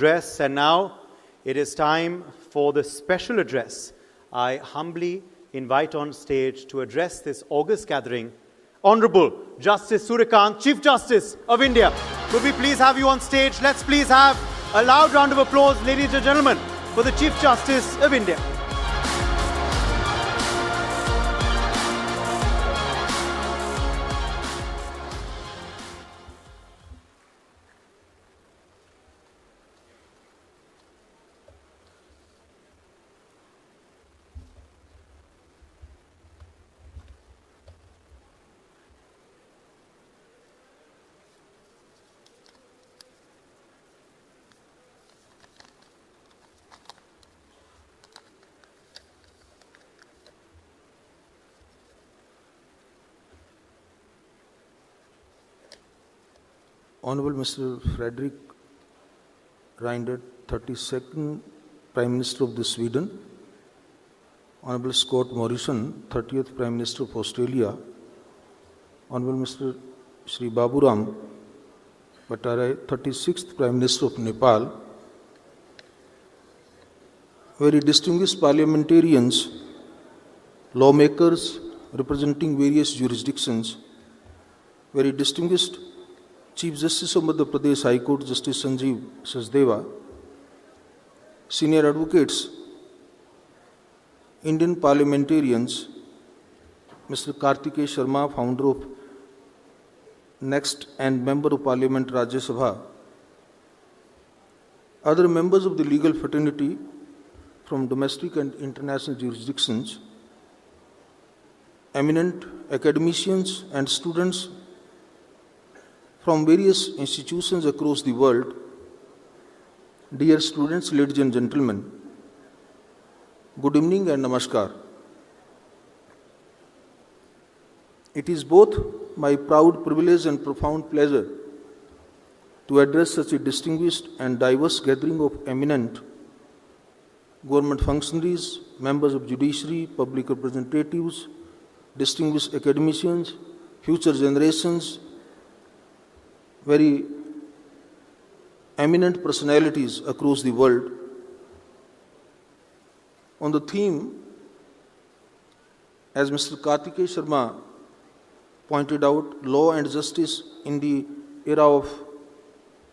Address, and now it is time for the special address. I humbly invite on stage to address this august gathering, Honorable Justice Surya Kant, Chief Justice of India. Could we please have you on stage? Let's please have a loud round of applause, ladies and gentlemen, for the Chief Justice of India. Honorable Mr. Frederick Reinfeldt, 32nd Prime Minister of Sweden, Honorable Scott Morrison, 30th Prime Minister of Australia, Honorable Mr. Shri Baburam Bhattarai, 36th Prime Minister of Nepal, very distinguished parliamentarians, lawmakers representing various jurisdictions, very distinguished Chief Justice of Madhya Pradesh High Court, Justice Sanjeev Sachdeva, senior advocates, Indian parliamentarians, Mr. Kartikeya Sharma, founder of NXT and Member of Parliament Rajya Sabha, other members of the legal fraternity from domestic and international jurisdictions, eminent academicians and students from various institutions across the world, dear students, ladies and gentlemen, good evening and namaskar. It is both my proud privilege and profound pleasure to address such a distinguished and diverse gathering of eminent government functionaries, members of Judiciary, public representatives, distinguished academicians, future generations, very eminent personalities across the world on the theme, as Mr. Kartikeya Sharma pointed out, law and justice in the era of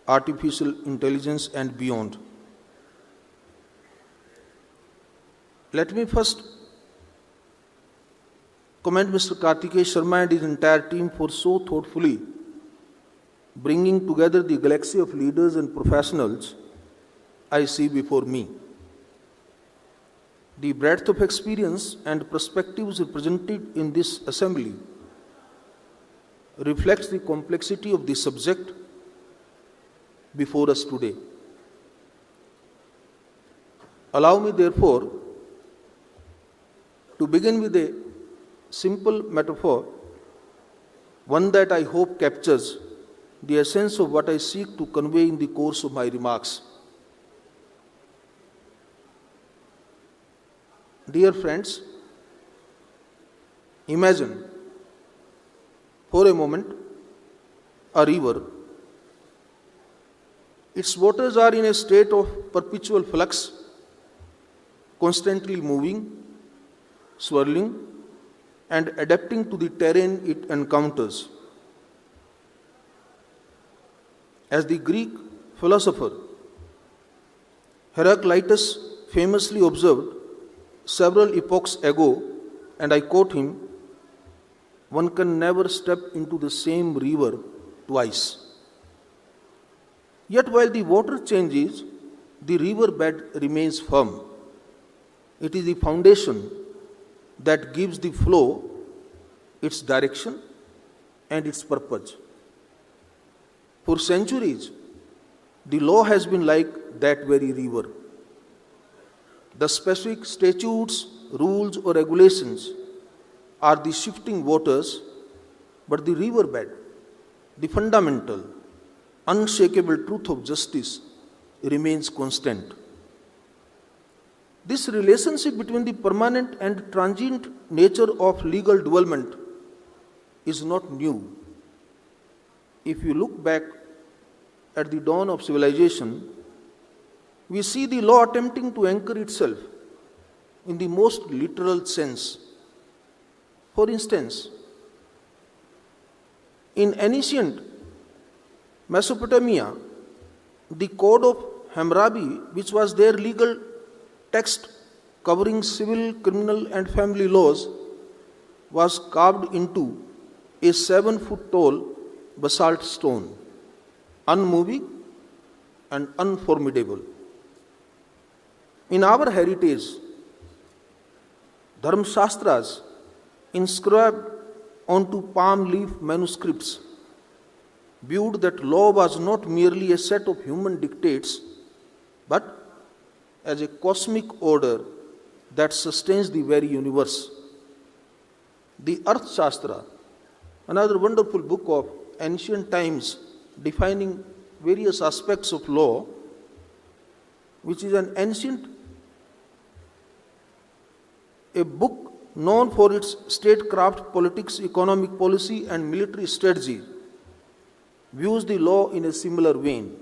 artificial intelligence and beyond. Let me first commend Mr. Kartikeya Sharma and his entire team for so thoughtfully bringing together the galaxy of leaders and professionals I see before me. The breadth of experience and perspectives represented in this assembly reflects the complexity of the subject before us today. Allow me, therefore, to begin with a simple metaphor, one that I hope captures the essence of what I seek to convey in the course of my remarks. Dear friends, imagine for a moment a river. Its waters are in a state of perpetual flux, constantly moving, swirling, and adapting to the terrain it encounters. As the Greek philosopher Heraclitus famously observed several epochs ago, and I quote him, "One can never step into the same river twice." Yet while the water changes, the river bed remains firm. It is the foundation that gives the flow its direction and its purpose. For centuries, the law has been like that very river. The specific statutes, rules, or regulations are the shifting waters, but the riverbed, the fundamental, unshakable truth of justice, remains constant. This relationship between the permanent and transient nature of legal development is not new. If you look back at the dawn of civilization, we see the law attempting to anchor itself in the most literal sense. For instance, in ancient Mesopotamia, the Code of Hammurabi, which was their legal text covering civil, criminal, and family laws, was carved into a 7-foot tall basalt stone, unmoving and unformidable. In our heritage, Dharmashastras inscribed onto palm leaf manuscripts viewed that law was not merely a set of human dictates, but as a cosmic order that sustains the very universe. The Earth Shastra, another wonderful book of ancient times defining various aspects of law, which is an ancient a book known for its statecraft, politics, economic policy, and military strategy, views the law in a similar vein.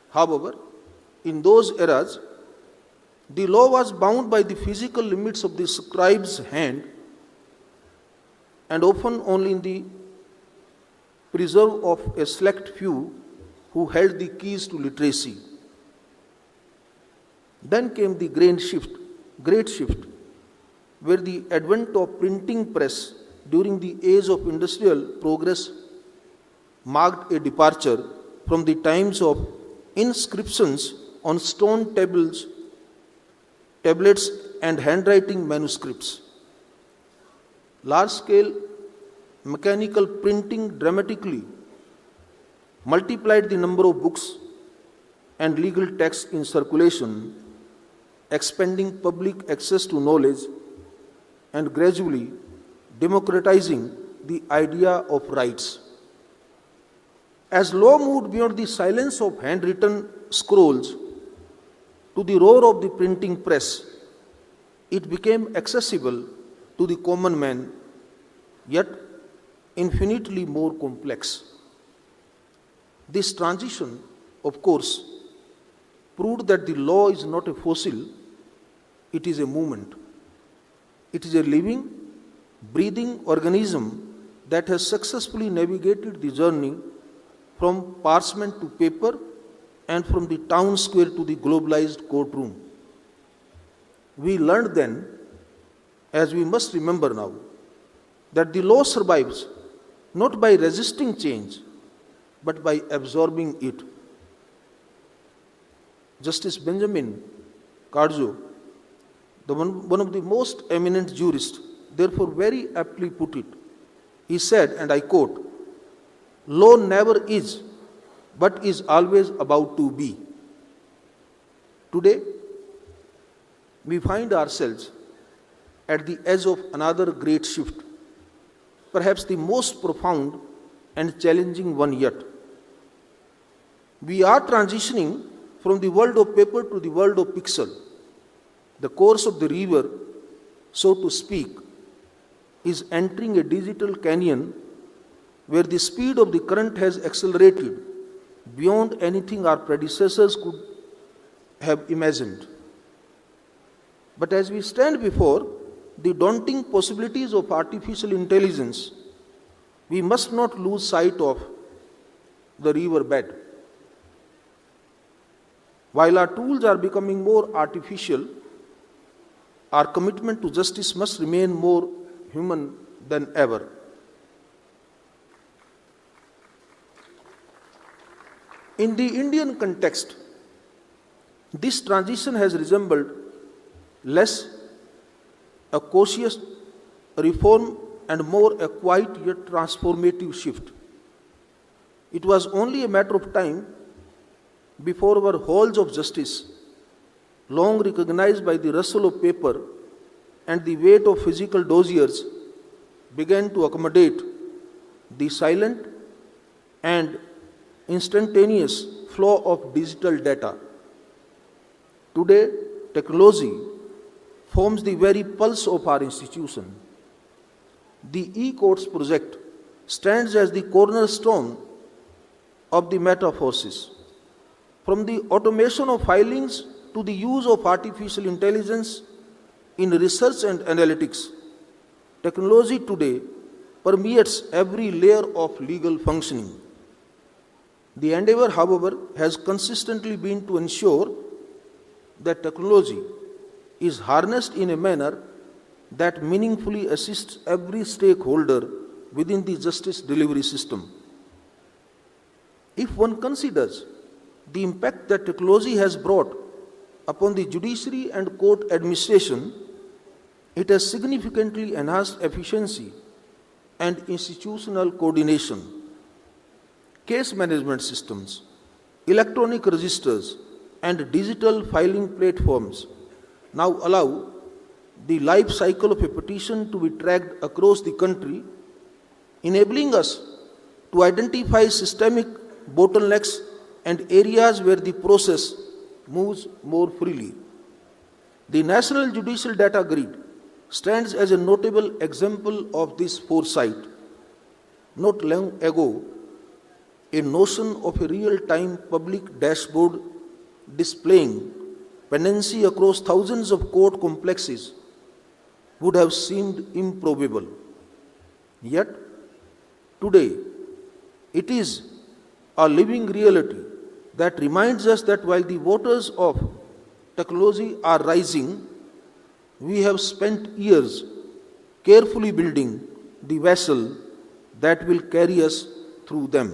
However, in those eras, the law was bound by the physical limits of the scribe's hand and often only in the preserve of a select few who held the keys to literacy. Then came the great shift, where the advent of printing press during the age of industrial progress marked a departure from the times of inscriptions on stone tablets and handwriting manuscripts. Large-scale mechanical printing dramatically multiplied the number of books and legal texts in circulation, expanding public access to knowledge and gradually democratizing the idea of rights. As law moved beyond the silence of handwritten scrolls to the roar of the printing press, it became accessible to the common man, yet infinitely more complex. This transition, of course, proved that the law is not a fossil, it is a movement. It is a living, breathing organism that has successfully navigated the journey from parchment to paper and from the town square to the globalized courtroom. We learned then, as we must remember now, that the law survives not by resisting change, but by absorbing it. Justice Benjamin Cardozo, one of the most eminent jurists, therefore very aptly put it. He said, and I quote, "Law never is, but is always about to be." Today, we find ourselves at the edge of another great shift, perhaps the most profound and challenging one yet. We are transitioning from the world of paper to the world of pixel. The course of the river, so to speak, is entering a digital canyon where the speed of the current has accelerated beyond anything our predecessors could have imagined. But as we stand before the daunting possibilities of artificial intelligence, we must not lose sight of the riverbed. While our tools are becoming more artificial, our commitment to justice must remain more human than ever. In the Indian context, this transition has resembled less a cautious reform and more a quiet yet transformative shift. It was only a matter of time before our halls of justice, long recognized by the rustle of paper and the weight of physical dossiers, began to accommodate the silent and instantaneous flow of digital data. Today, technology forms the very pulse of our institution. The e-courts project stands as the cornerstone of the metamorphosis From the automation of filings to the use of artificial intelligence in research and analytics, technology today permeates every layer of legal functioning. The endeavor, however, has consistently been to ensure that technology is harnessed in a manner that meaningfully assists every stakeholder within the justice delivery system. If one considers the impact that technology has brought upon the judiciary and court administration, it has significantly enhanced efficiency and institutional coordination. Case management systems, electronic registers, and digital filing platforms now allow the life cycle of a petition to be tracked across the country, enabling us to identify systemic bottlenecks and areas where the process moves more freely. The National Judicial Data Grid stands as a notable example of this foresight. Not long ago, a notion of a real-time public dashboard displaying pendency across thousands of court complexes would have seemed improbable. Yet, today, it is a living reality that reminds us that while the waters of technology are rising, we have spent years carefully building the vessel that will carry us through them.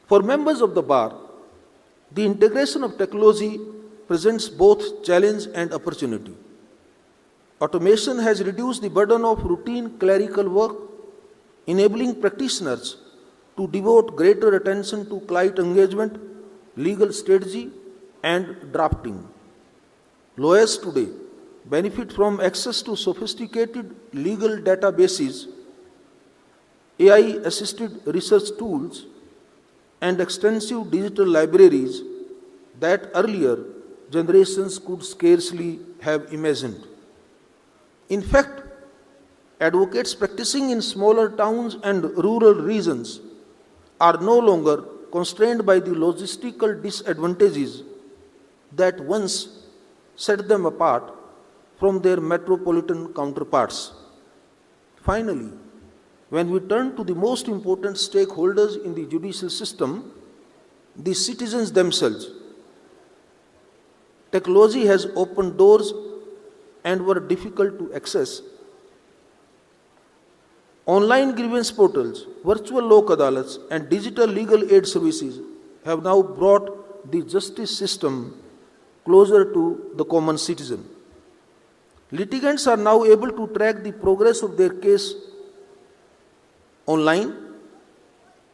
For members of the bar, the integration of technology presents both challenge and opportunity. Automation has reduced the burden of routine clerical work, enabling practitioners to devote greater attention to client engagement, legal strategy, and drafting. Lawyers today benefit from access to sophisticated legal databases, AI-assisted research tools, and extensive digital libraries that earlier generations could scarcely have imagined. In fact, advocates practicing in smaller towns and rural regions are no longer constrained by the logistical disadvantages that once set them apart from their metropolitan counterparts. Finally, when we turn to the most important stakeholders in the judicial system, the citizens themselves, technology has opened doors and were difficult to access. Online grievance portals, virtual lok adalats, and digital legal aid services have now brought the justice system closer to the common citizen. Litigants are now able to track the progress of their case online,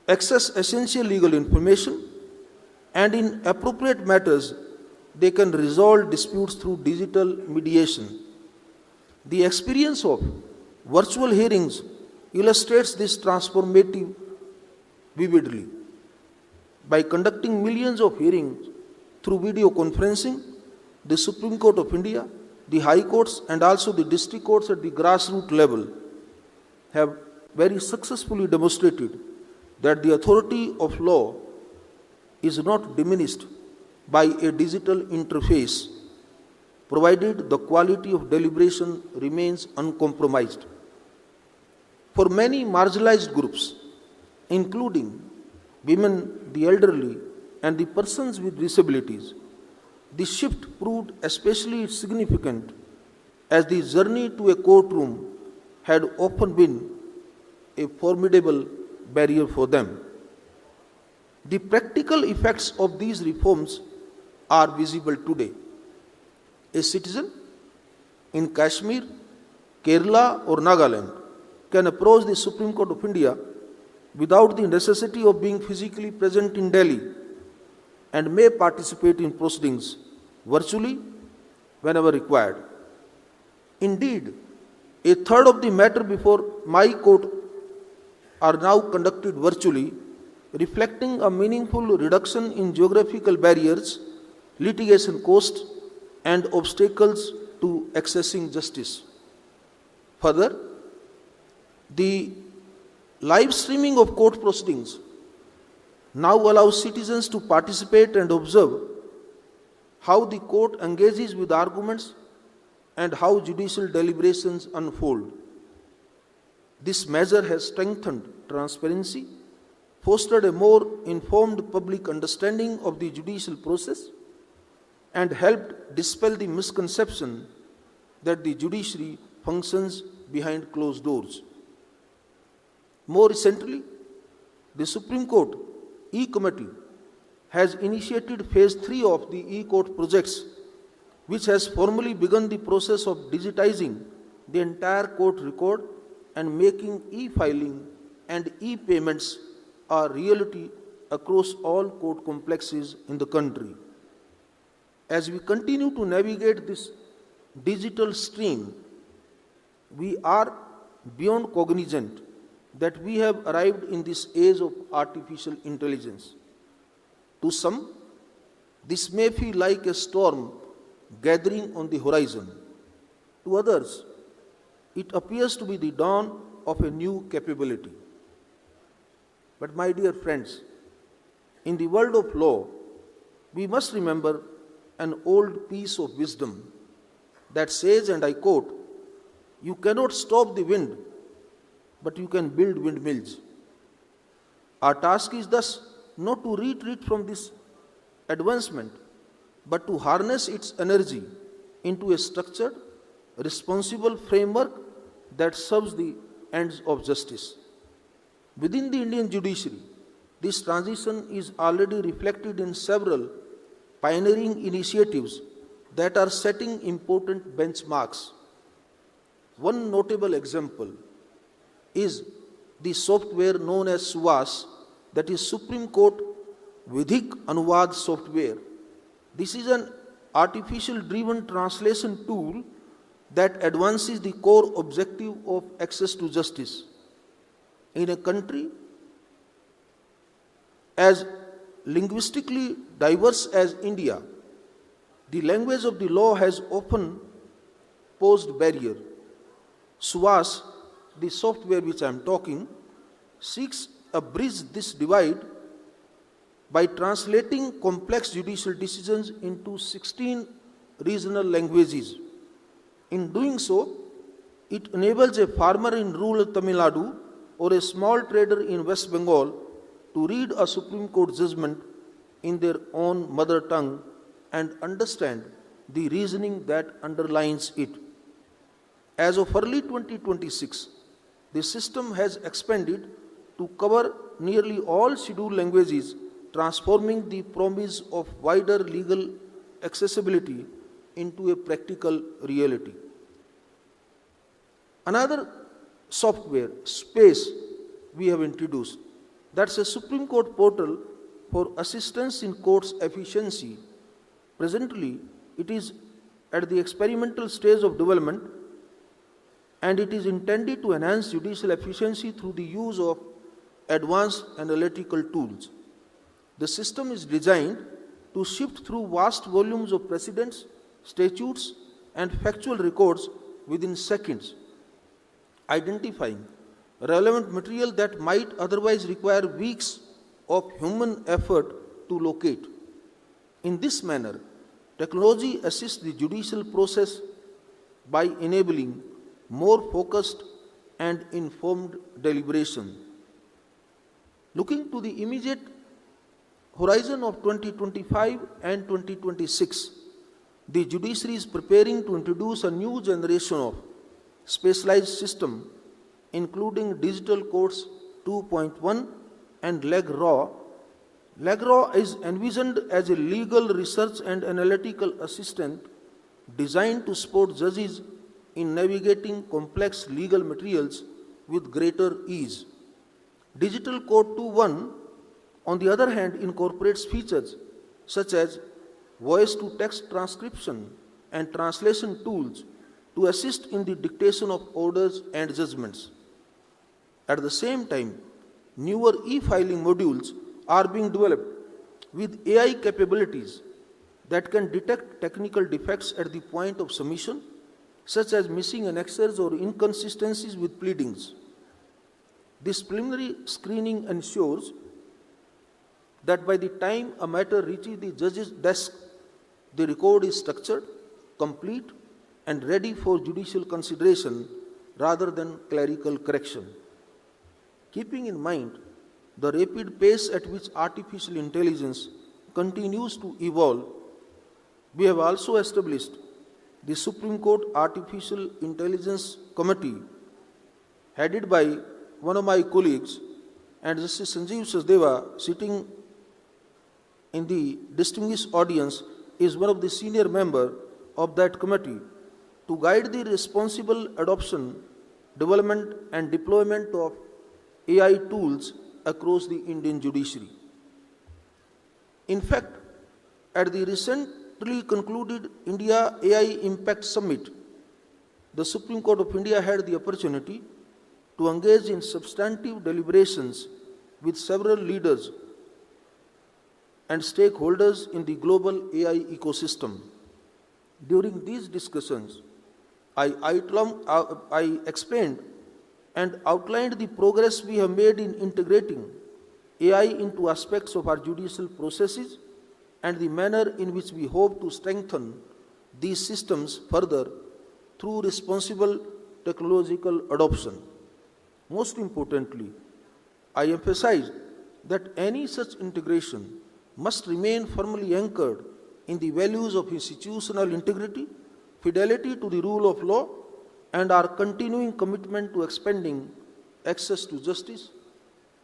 access essential legal information, and in appropriate matters, they can resolve disputes through digital mediation. The experience of virtual hearings illustrates this transformative vividly. By conducting millions of hearings through video conferencing, the Supreme Court of India, the High Courts, and also the district courts at the grassroots level have very successfully demonstrated that the authority of law is not diminished by a digital interface, provided the quality of deliberation remains uncompromised. For many marginalized groups, including women, the elderly, and the persons with disabilities, the shift proved especially significant as the journey to a courtroom had often been a formidable barrier for them. The practical effects of these reforms are visible today. A citizen in Kashmir, Kerala, or Nagaland can approach the Supreme Court of India without the necessity of being physically present in Delhi and may participate in proceedings virtually whenever required. Indeed, a third of the matter before my court are now conducted virtually, reflecting a meaningful reduction in geographical barriers, litigation costs, and obstacles to accessing justice. Further, the live streaming of court proceedings now allows citizens to participate and observe how the court engages with arguments and how judicial deliberations unfold. This measure has strengthened transparency, fostered a more informed public understanding of the judicial process, and helped dispel the misconception that the judiciary functions behind closed doors. More recently, the Supreme Court E-Committee has initiated Phase 3 of the E-Court projects, which has formally begun the process of digitizing the entire court record and making e-filing and e-payments a reality across all court complexes in the country. As we continue to navigate this digital stream, we are beyond cognizant that we have arrived in this age of artificial intelligence. To some, this may feel like a storm gathering on the horizon. To others, it appears to be the dawn of a new capability. But my dear friends, in the world of law, we must remember an old piece of wisdom that says, and I quote, "You cannot stop the wind, but you can build windmills." Our task is thus not to retreat from this advancement, but to harness its energy into a structured, responsible framework that serves the ends of justice. Within the Indian judiciary, this transition is already reflected in several pioneering initiatives that are setting important benchmarks. One notable example is the software known as SUVAS, that is Supreme Court Vidhik Anuvad software. This is an artificial-driven translation tool that advances the core objective of access to justice. In a country as linguistically diverse as India, the language of the law has often posed barrier. SUVAS, the software which I am talking, seeks to bridge this divide by translating complex judicial decisions into 16 regional languages. In doing so, it enables a farmer in rural Tamil Nadu or a small trader in West Bengal to read a Supreme Court judgment in their own mother tongue and understand the reasoning that underlines it. As of early 2026, the system has expanded to cover nearly all scheduled languages, transforming the promise of wider legal accessibility into a practical reality. Another software, Space, we have introduced. That's a Supreme Court portal for assistance in courts' efficiency. Presently, it is at the experimental stage of development, and it is intended to enhance judicial efficiency through the use of advanced analytical tools. The system is designed to sift through vast volumes of precedents, statutes, and factual records within seconds, identifying relevant material that might otherwise require weeks of human effort to locate. In this manner, technology assists the judicial process by enabling more focused and informed deliberation. Looking to the immediate horizon of 2025 and 2026, the judiciary is preparing to introduce a new generation of specialized system, including Digital Courts 2.1 and LegRaw. LegRaw is envisioned as a legal research and analytical assistant designed to support judges in navigating complex legal materials with greater ease. Digital Court 2.1, on the other hand, incorporates features such as voice-to-text transcription and translation tools to assist in the dictation of orders and judgments. At the same time, newer e-filing modules are being developed with AI capabilities that can detect technical defects at the point of submission, such as missing annexes or inconsistencies with pleadings. This preliminary screening ensures that by the time a matter reaches the judge's desk, the record is structured, complete, and ready for judicial consideration rather than clerical correction. Keeping in mind the rapid pace at which artificial intelligence continues to evolve, we have also established the Supreme Court Artificial Intelligence Committee, headed by one of my colleagues, and Justice Sanjeev Sachdeva, sitting in the distinguished audience, is one of the senior members of that committee, to guide the responsible adoption, development, and deployment of AI tools across the Indian judiciary. In fact, at the recently concluded India AI Impact Summit, the Supreme Court of India had the opportunity to engage in substantive deliberations with several leaders and stakeholders in the global AI ecosystem. During these discussions, I explained and outlined the progress we have made in integrating AI into aspects of our judicial processes and the manner in which we hope to strengthen these systems further through responsible technological adoption. Most importantly, I emphasized that any such integration must remain firmly anchored in the values of institutional integrity, fidelity to the rule of law, and our continuing commitment to expanding access to justice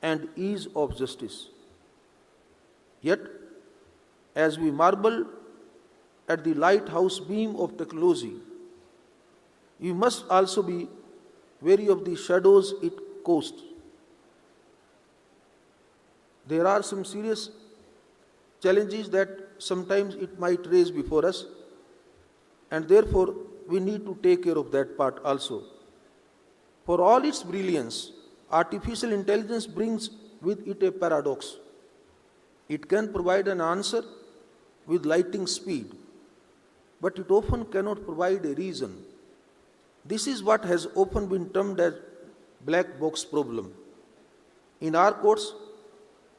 and ease of justice. Yet, as we marvel at the lighthouse beam of technology, we must also be wary of the shadows it casts. There are some serious challenges that sometimes it might raise before us, and therefore we need to take care of that part also. For all its brilliance, artificial intelligence brings with it a paradox. It can provide an answer with lightning speed, but it often cannot provide a reason. This is what has often been termed as black box problem. In our courts,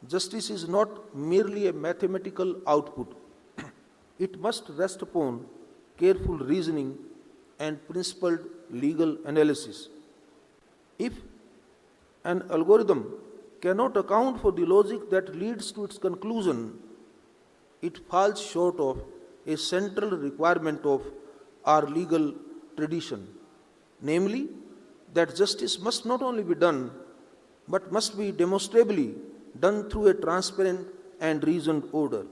justice is not merely a mathematical output. It must rest upon careful reasoning and principled legal analysis. If an algorithm cannot account for the logic that leads to its conclusion, it falls short of a central requirement of our legal tradition, namely that justice must not only be done, but must be demonstrably done through a transparent and reasoned order.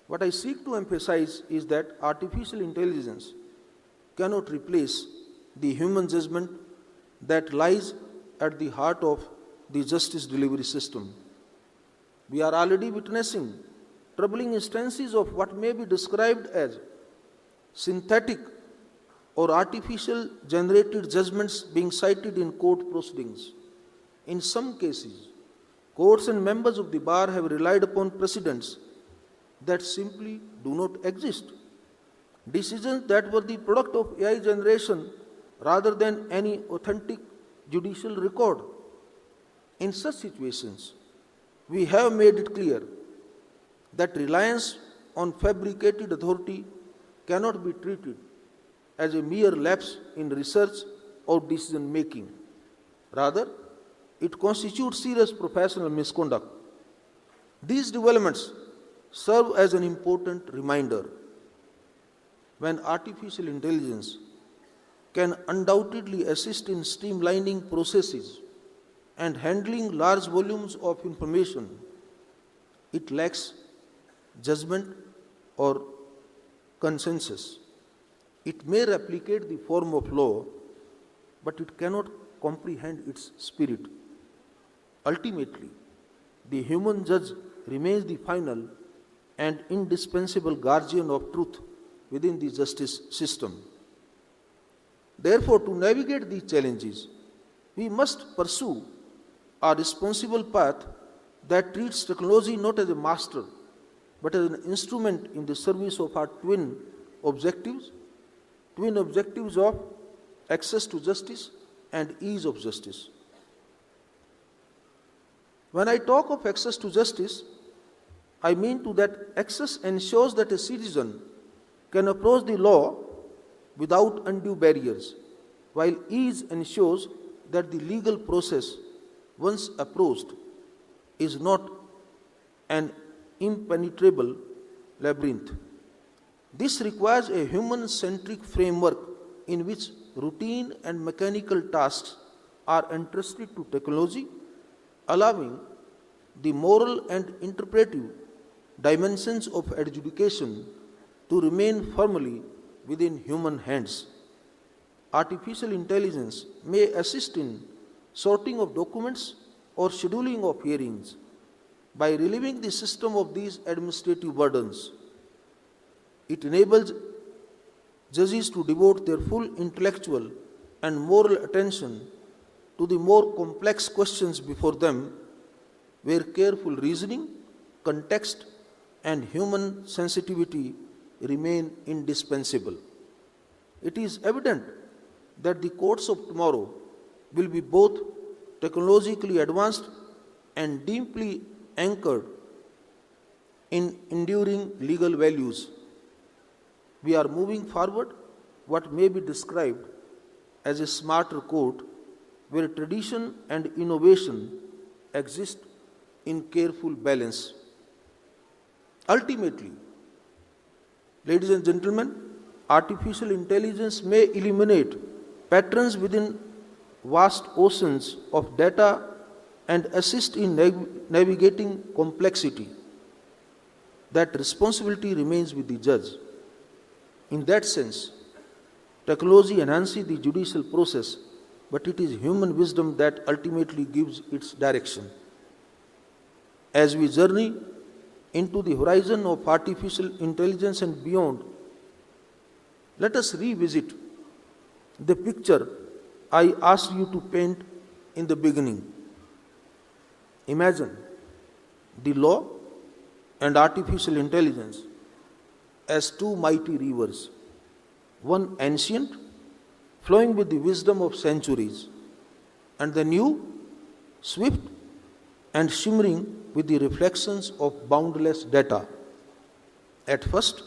What I seek to emphasize is that artificial intelligence cannot replace the human judgment that lies at the heart of the justice delivery system. We are already witnessing troubling instances of what may be described as synthetic or artificial generated judgments being cited in court proceedings. In some cases, courts and members of the bar have relied upon precedents that simply do not exist. Decisions that were the product of AI generation rather than any authentic judicial record. In such situations, we have made it clear that reliance on fabricated authority cannot be treated as a mere lapse in research or decision making. Rather, it constitutes serious professional misconduct. These developments serve as an important reminder. When artificial intelligence can undoubtedly assist in streamlining processes and handling large volumes of information, it lacks judgment or consensus. It may replicate the form of law, but it cannot comprehend its spirit. Ultimately, the human judge remains the final and indispensable guardian of truth within the justice system. Therefore, to navigate these challenges, we must pursue a responsible path that treats technology not as a master, but as an instrument in the service of our twin objectives of access to justice and ease of justice. When I talk of access to justice, I mean to that access ensures that a citizen can approach the law without undue barriers, while ease ensures that the legal process, once approached, is not an impenetrable labyrinth. This requires a human-centric framework in which routine and mechanical tasks are entrusted to technology, allowing the moral and interpretive dimensions of adjudication to remain firmly within human hands. Artificial intelligence may assist in sorting of documents or scheduling of hearings by relieving the system of these administrative burdens. It enables judges to devote their full intellectual and moral attention to the more complex questions before them, where careful reasoning, context, and human sensitivity remain indispensable. It is evident that the courts of tomorrow will be both technologically advanced and deeply anchored in enduring legal values. We are moving forward what may be described as a smarter court where tradition and innovation exist in careful balance. Ultimately, ladies and gentlemen, artificial intelligence may eliminate patterns within vast oceans of data and assist in navigating complexity. That responsibility remains with the judge. In that sense, technology enhances the judicial process, but it is human wisdom that ultimately gives its direction. As we journey into the horizon of artificial intelligence and beyond, let us revisit the picture I asked you to paint in the beginning. Imagine the law and artificial intelligence as two mighty rivers, one ancient, flowing with the wisdom of centuries, and the new, swift and shimmering with the reflections of boundless data. At first,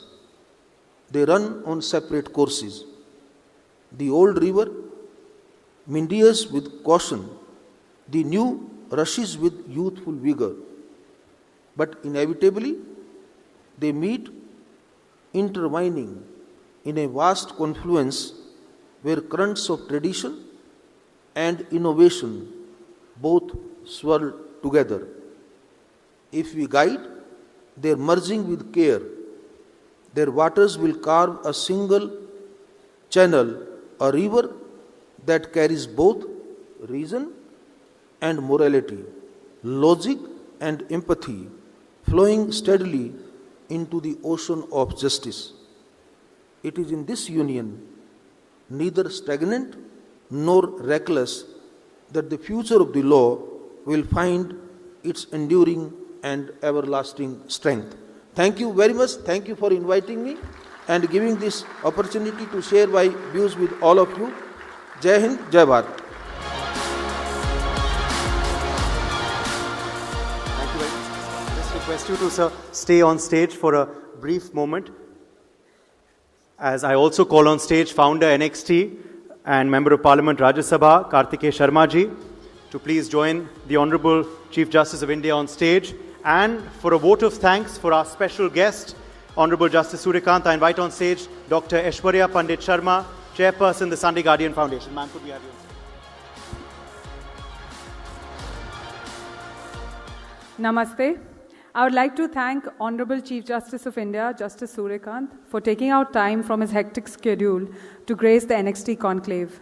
they run on separate courses. The old river meanders with caution, the new rushes with youthful vigor. But inevitably, they meet, intertwining in a vast confluence where currents of tradition and innovation both swirl together. If we guide their merging with care, their waters will carve a single channel, a river that carries both reason and morality, logic and empathy, flowing steadily into the ocean of justice. It is in this union, neither stagnant nor reckless, that the future of the law will find its enduring and everlasting strength. Thank you very much. Thank you for inviting me and giving this opportunity to share my views with all of you. Jai Hind, Jai Bharat. Thank you very much. Just request you to, sir, stay on stage for a brief moment, as I also call on stage founder NXT and Member of Parliament Rajya Sabha Kartikeya Sharma ji to please join the Honorable Chief Justice of India on stage. And for a vote of thanks for our special guest, Honorable Justice Surya Kant, I invite on stage Dr. Aishwarya Pandit Sharma, Chairperson, the Sunday Guardian Foundation. Ma'am, could we have you? Namaste. I would like to thank Honorable Chief Justice of India, Justice Surya Kant, for taking out time from his hectic schedule to grace the NXT Conclave.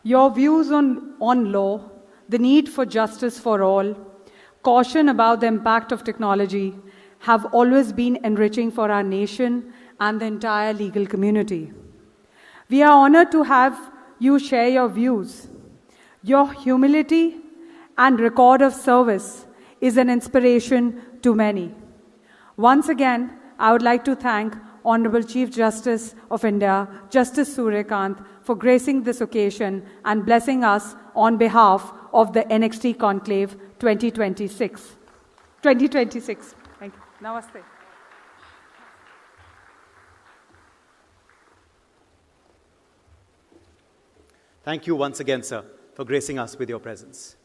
Your views on law, the need for justice for all, caution about the impact of technology have always been enriching for our nation and the entire legal community. We are honored to have you share your views. Your humility and record of service is an inspiration to many. Once again, I would like to thank Honorable Chief Justice of India, Justice Surya Kant, for gracing this occasion and blessing us on behalf of the NXT Conclave 2026. Thank you. Namaste. Thank you once again, sir, for gracing us with your presence.